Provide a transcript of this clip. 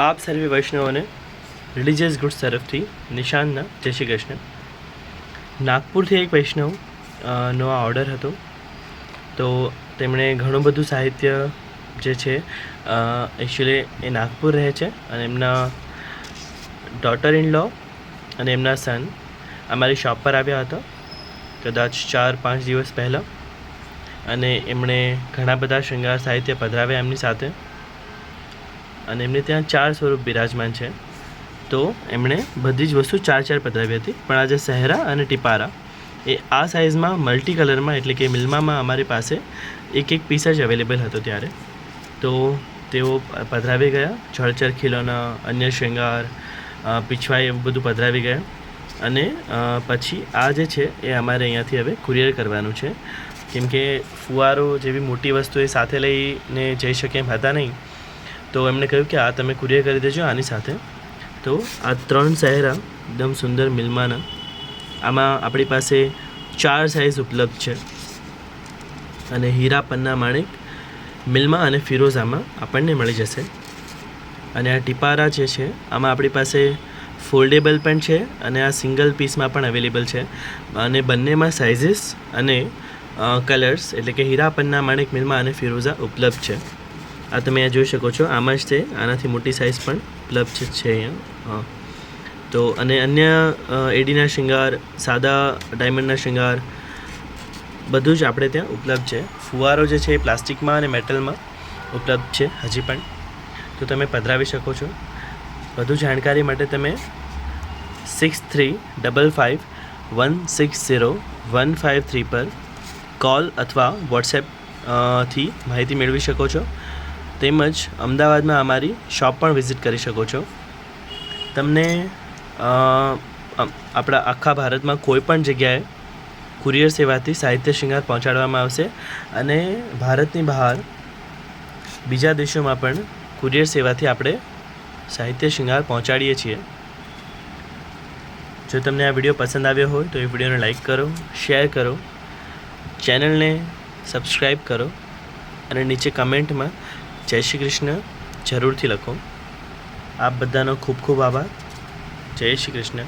આપ સર્વે વૈષ્ણવોને religious goods તરફથી નિશાનના જય શ્રી કૃષ્ણ. નાગપુરથી એક વૈષ્ણવ નો આ ઓર્ડર હતો. તો તેમણે ઘણું બધું સાહિત્ય જે છે એકચ્યુઅલી એ નાગપુર રહે છે અને એમના ડોટર ઇન લો અને એમના સન અમારી શોપ પર આવ્યા હતા કદાચ 4-5 દિવસ પહેલાં, અને એમણે ઘણા બધા શૃંગાર સાહિત્ય પધરાવ્યા એમની સાથે, અને એમને ત્યાં 4 સ્વરૂપ બિરાજમાન છે. તો એમણે બધી જ વસ્તુ 4 પધરાવી હતી, પણ આ જે સહેરા અને ટીપારા એ આ સાઇઝમાં મલ્ટી કલરમાં, એટલે કે મિલ્મામાં અમારી પાસે એક પીસ જ અવેલેબલ હતો ત્યારે. તો તેઓ પધરાવી ગયા, જળચર ખીલોના, અન્ય શૃંગાર, પીછવાઈ એવું બધું પધરાવી ગયા. અને પછી આ જે છે એ અમારે અહીંયાથી હવે કુરિયર કરવાનું છે, કેમ કે ફુવારો જેવી મોટી વસ્તુ એ સાથે લઈને જઈ શકે એમ હતા નહીં. તો એમણે કહ્યું કે આ તમે કુરિયર કરી દેજો આની સાથે. તો આ 3 સહેરા એકદમ સુંદર મિલ્માના, આમાં આપણી પાસે 4 સાઇઝ ઉપલબ્ધ છે, અને હીરા, પન્ના, માણેક, મિલ્મા અને ફિરોઝામાં આપણને મળી જશે. અને આ ટીપારા જે છે આમાં આપણી પાસે ફોલ્ડેબલ પણ છે અને આ સિંગલ પીસમાં પણ અવેલેબલ છે, અને બંનેમાં સાઇઝીસ અને કલર્સ એટલે કે હીરા, પન્ના, માણેક, મિલ્મા અને ફિરોઝા ઉપલબ્ધ છે. આ તમે આ જોઈ શકો છો, આમાં જ તે આનાથી મોટી સાઇઝ પણ ઉપલબ્ધ છે અહીંયા. તો અને અન્ય એડીના શૃંગાર, સાદા ડાયમંડના શૃંગાર બધું જ આપણે ત્યાં ઉપલબ્ધ છે. ફુવારો જે છે એ પ્લાસ્ટિકમાં અને મેટલમાં ઉપલબ્ધ છે હજી પણ, તો તમે પધરાવી શકો છો. વધુ જાણકારી માટે તમે 6355160153 પર કોલ અથવા વોટ્સએપ થી માહિતી મેળવી શકો છો. તેમજ અમદાવાદમાં અમારી શોપ પણ વિઝિટ કરી શકો છો. તમને આપણા આખા ભારતમાં કોઈ પણ જગ્યાએ કુરિયર સેવાથી સાહિત્ય શૃંગાર પહોંચાડવામાં આવશે, અને ભારતની બહાર બીજા દેશોમાં પણ કુરિયર સેવાથી આપણે સાહિત્ય શૃંગાર પહોંચાડીએ છીએ. જો તમને આ વિડીયો પસંદ આવ્યો હોય તો એ વિડીયોને લાઈક કરો, શેર કરો, ચેનલને સબસ્ક્રાઈબ કરો, અને નીચે કમેન્ટમાં જય શ્રી કૃષ્ણ જરૂરથી લખો. આપ બધાનો ખૂબ ખૂબ આભાર. જય શ્રી કૃષ્ણ.